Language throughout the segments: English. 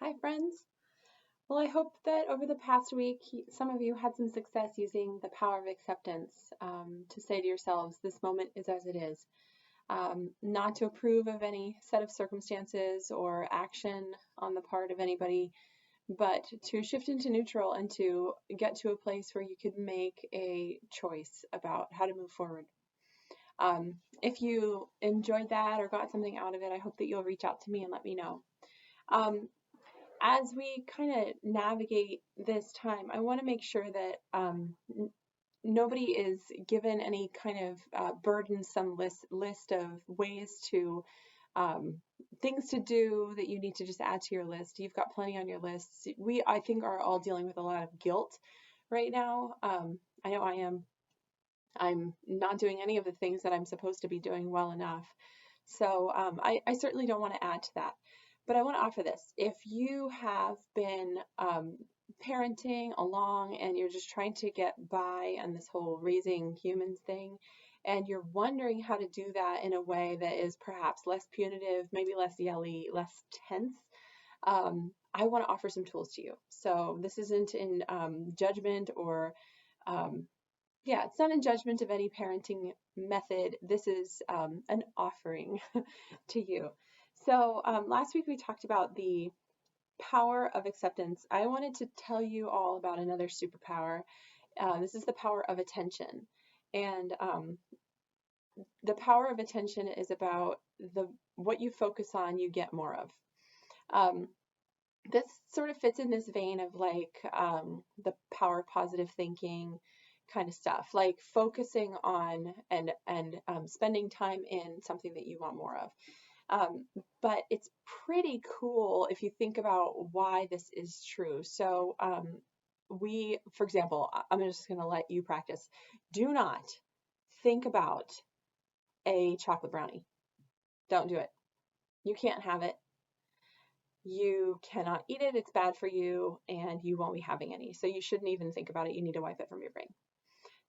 Hi, friends. Well, I hope that over the past week, some of you had some success using the power of acceptance to say to yourselves, this moment is as it is. Not to approve of any set of circumstances or action on the part of anybody, but to shift into neutral and to get to a place where you could make a choice about how to move forward. If you enjoyed that or got something out of it, I hope that you'll reach out to me and let me know. Um, as we kind of navigate this time, I want to make sure that nobody is given any kind of burdensome list of ways to things to do that you need to just add to your list. You've got plenty on your list. We, I think, are all dealing with a lot of guilt right now. I know I am. I'm not doing any of the things that I'm supposed to be doing well enough. So I certainly don't want to add to that. But I want to offer this. If you have been parenting along and you're just trying to get by on this whole raising humans thing, and you're wondering how to do that in a way that is perhaps less punitive, maybe less yelly, less tense, I want to offer some tools to you. So this isn't in judgment or um, yeah, it's not in judgment of any parenting method. This is an offering to you. So last week we talked about the power of acceptance. I wanted to tell you all about another superpower. This is the power of attention. And the power of attention is about what you focus on, you get more of. Um, this sort of fits in this vein of like the power of positive thinking kind of stuff, like focusing on and spending time in something that you want more of. But it's pretty cool if you think about why this is true. So for example, I'm just going to let you practice. Do not think about a chocolate brownie. Don't do it. You can't have it. You cannot eat it. It's bad for you, and you won't be having any. So you shouldn't even think about it. You need to wipe it from your brain.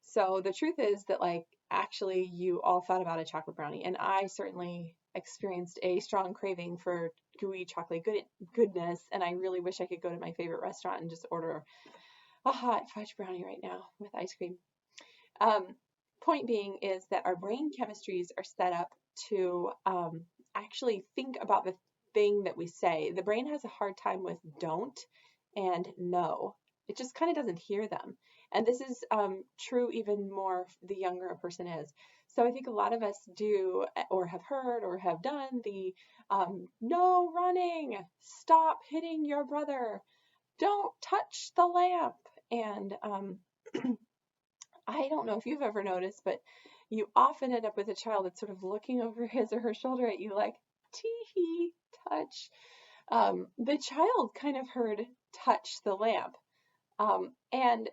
So the truth is that, like, actually, you all thought about a chocolate brownie, and I certainly experienced a strong craving for gooey chocolate goodness, and I really wish I could go to my favorite restaurant and just order a hot fudge brownie right now with ice cream. Point being is that our brain chemistries are set up to actually think about the thing that we say. The brain has a hard time with don't and no. It just kind of doesn't hear them. And this is true even more the younger a person is. So I think a lot of us do or have heard or have done the no running, stop hitting your brother, don't touch the lamp. And I don't know if you've ever noticed, but you often end up with a child that's sort of looking over his or her shoulder at you like, tee touch. The child kind of heard touch the lamp. And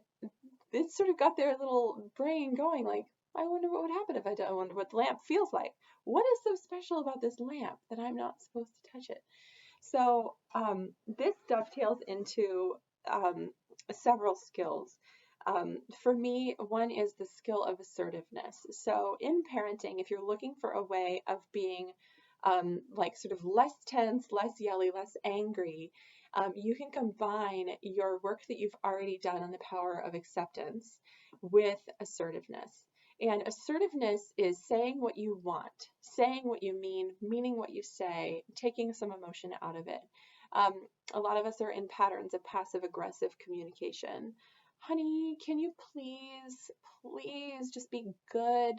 it sort of got their little brain going like, I wonder what would happen if I don't. I wonder what the lamp feels like. What is so special about this lamp that I'm not supposed to touch it? So this dovetails into several skills. For me, one is the skill of assertiveness. So in parenting, if you're looking for a way of being like sort of less tense, less yelly, less angry, you can combine your work that you've already done on the power of acceptance with assertiveness. And assertiveness is saying what you want, saying what you mean, meaning what you say, taking some emotion out of it. Um, a lot of us are in patterns of passive aggressive communication. Honey, can you please just be good?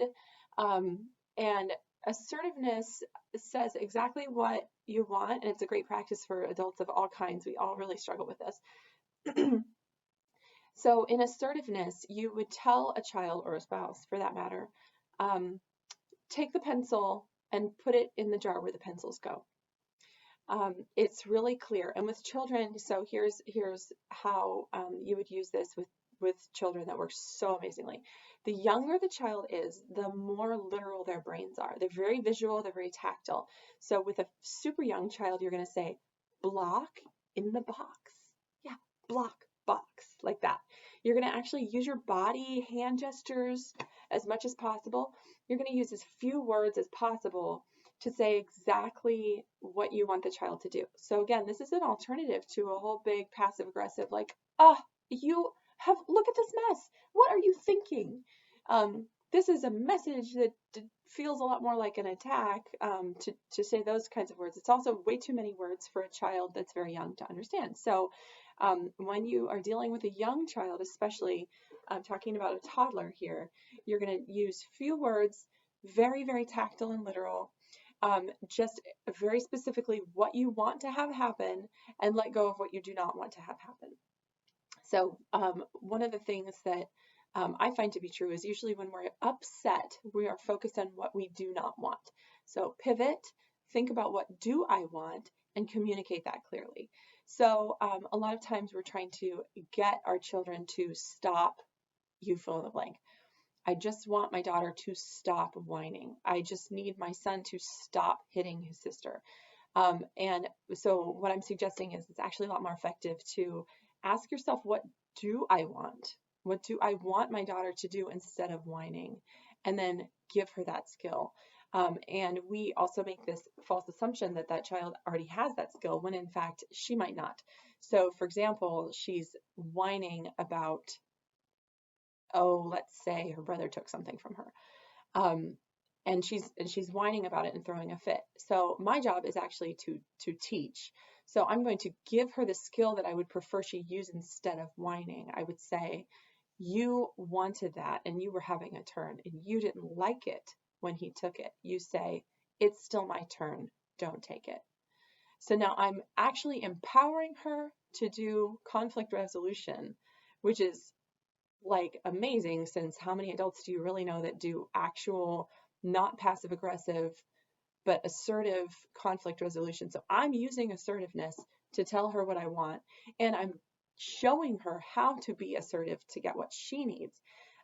And assertiveness says exactly what you want, and it's a great practice for adults of all kinds. We all really struggle with this. So in assertiveness, you would tell a child or a spouse, for that matter, take the pencil and put it in the jar where the pencils go. It's really clear. And with children, so here's how you would use this with children that works so amazingly. The younger the child is, the more literal their brains are. They're very visual, they're very tactile. So with a super young child, you're going to say, block in the box. Yeah, block, box, like that. You're going to actually use your body, hand gestures as much as possible. You're going to use as few words as possible to say exactly what you want the child to do. So again, this is an alternative to a whole big passive aggressive, like, you have, look at this mess. What are you thinking? This is a message that feels a lot more like an attack, to say those kinds of words. It's also way too many words for a child that's very young to understand. So when you are dealing with a young child, especially, I'm talking about a toddler here, you're going to use few words, very, very tactile and literal, just very specifically what you want to have happen, and let go of what you do not want to have happen. So one of the things that I find to be true is usually when we're upset, we are focused on what we do not want. So pivot, think about what do I want, and communicate that clearly. So a lot of times we're trying to get our children to stop, you fill in the blank. I just want my daughter to stop whining. I just need my son to stop hitting his sister. And so what I'm suggesting is it's actually a lot more effective to ask yourself, what do I want? What do I want my daughter to do instead of whining? And then give her that skill. And we also make this false assumption that that child already has that skill when in fact she might not. So for example, she's whining about, let's say her brother took something from her. Um, and she's whining about it and throwing a fit. So my job is actually to teach. So I'm going to give her the skill that I would prefer she use instead of whining. I would say, you wanted that and you were having a turn and you didn't like it when he took it. You say, it's still my turn, don't take it. So now I'm actually empowering her to do conflict resolution, which is like amazing, since how many adults do you really know that do actual, not passive aggressive, but assertive conflict resolution? So I'm using assertiveness to tell her what I want, and I'm showing her how to be assertive to get what she needs.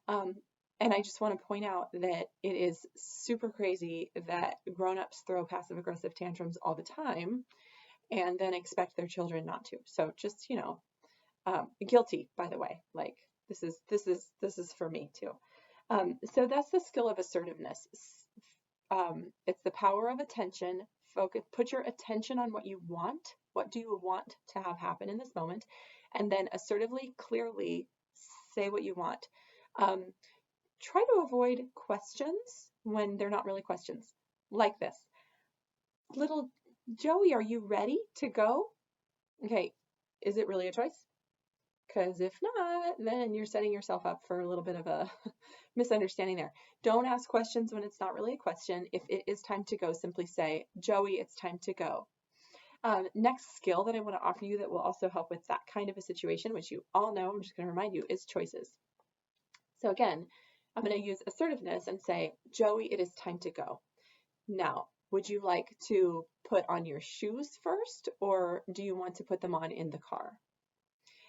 And I just want to point out that it is super crazy that grown-ups throw passive aggressive tantrums all the time and then expect their children not to. So just, guilty, by the way, like this is for me too. So that's the skill of assertiveness. It's the power of attention. Focus, put your attention on what you want. What do you want to have happen in this moment? And then assertively, clearly say what you want. Try to avoid questions when they're not really questions. Like this. Little Joey, are you ready to go? Okay, is it really a choice? Because if not, then you're setting yourself up for a little bit of a misunderstanding there. Don't ask questions when it's not really a question. If it is time to go, simply say, Joey, it's time to go. Next skill that I want to offer you that will also help with that kind of a situation, which you all know, I'm just going to remind you, is choices. So again, I'm going to use assertiveness and say, Joey, it is time to go. Now, would you like to put on your shoes first, or do you want to put them on in the car?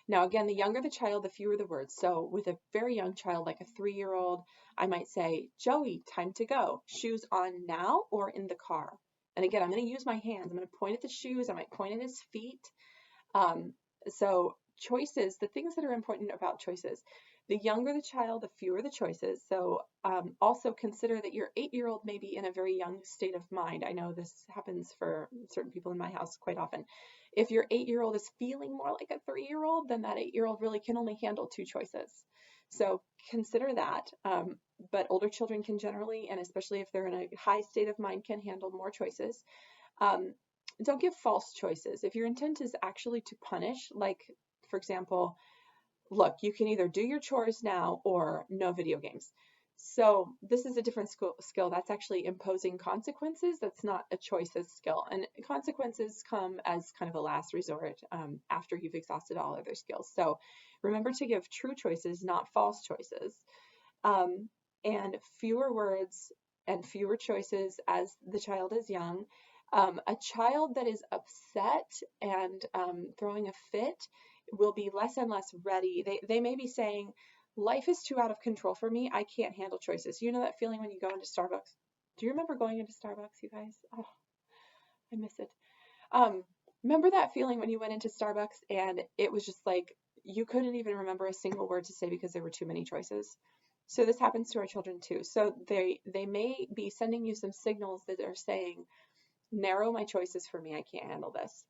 Now, again, the younger the child, the fewer the words. So with a very young child, like a 3-year-old, I might say, Joey, time to go. Shoes on now or in the car? And again, I'm going to use my hands. I'm going to point at the shoes. I might point at his feet. So choices, the things that are important about choices. The younger the child, the fewer the choices. So also consider that your 8-year-old may be in a very young state of mind. I know this happens for certain people in my house quite often. If your 8-year-old is feeling more like a 3-year-old, then that 8-year-old really can only handle 2 choices. So consider that. But older children can generally, and especially if they're in a high state of mind, can handle more choices. Don't give false choices. If your intent is actually to punish, like, for example, look, you can either do your chores now or no video games. So this is a different skill. That's actually imposing consequences. That's not a choices skill. And consequences come as kind of a last resort after you've exhausted all other skills. So remember to give true choices, not false choices. And fewer words and fewer choices as the child is young. A child that is upset and throwing a fit will be less and less ready. They may be saying, life is too out of control for me. I can't handle choices. You know that feeling when you go into Starbucks? Do you remember going into Starbucks, you guys? Oh, I miss it. Remember that feeling when you went into Starbucks and it was just like you couldn't even remember a single word to say because there were too many choices? So this happens to our children too. So they may be sending you some signals that are saying, narrow my choices for me. I can't handle this.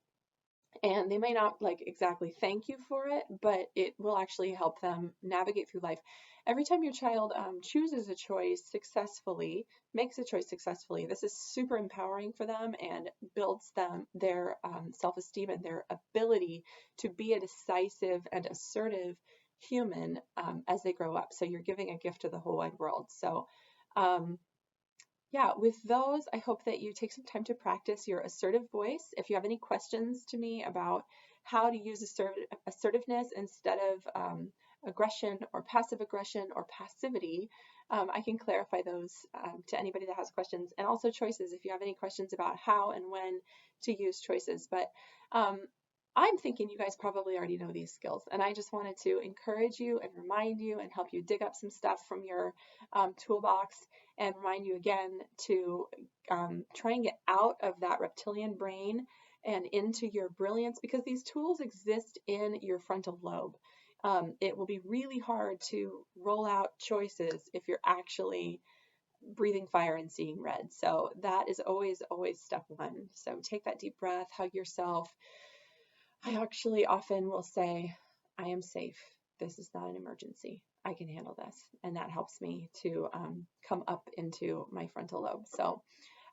And they may not like exactly thank you for it, but it will actually help them navigate through life. Every time your child chooses a choice successfully, makes a choice successfully, this is super empowering for them and builds them their self-esteem and their ability to be a decisive and assertive human as they grow up. So you're giving a gift to the whole wide world. So um, yeah, with those, I hope that you take some time to practice your assertive voice. If you have any questions to me about how to use assertiveness instead of aggression or passive aggression or passivity, I can clarify those to anybody that has questions. And also choices, if you have any questions about how and when to use choices. But um, I'm thinking you guys probably already know these skills, and I just wanted to encourage you and remind you and help you dig up some stuff from your toolbox and remind you again to try and get out of that reptilian brain and into your brilliance, because these tools exist in your frontal lobe. It will be really hard to roll out choices if you're actually breathing fire and seeing red. So that is always, always step one. So take that deep breath, hug yourself. I actually often will say, I am safe. This is not an emergency. I can handle this. And that helps me to come up into my frontal lobe. So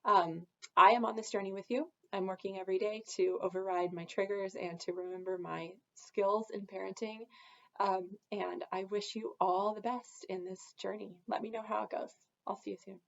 I am on this journey with you. I'm working every day to override my triggers and to remember my skills in parenting. And I wish you all the best in this journey. Let me know how it goes. I'll see you soon.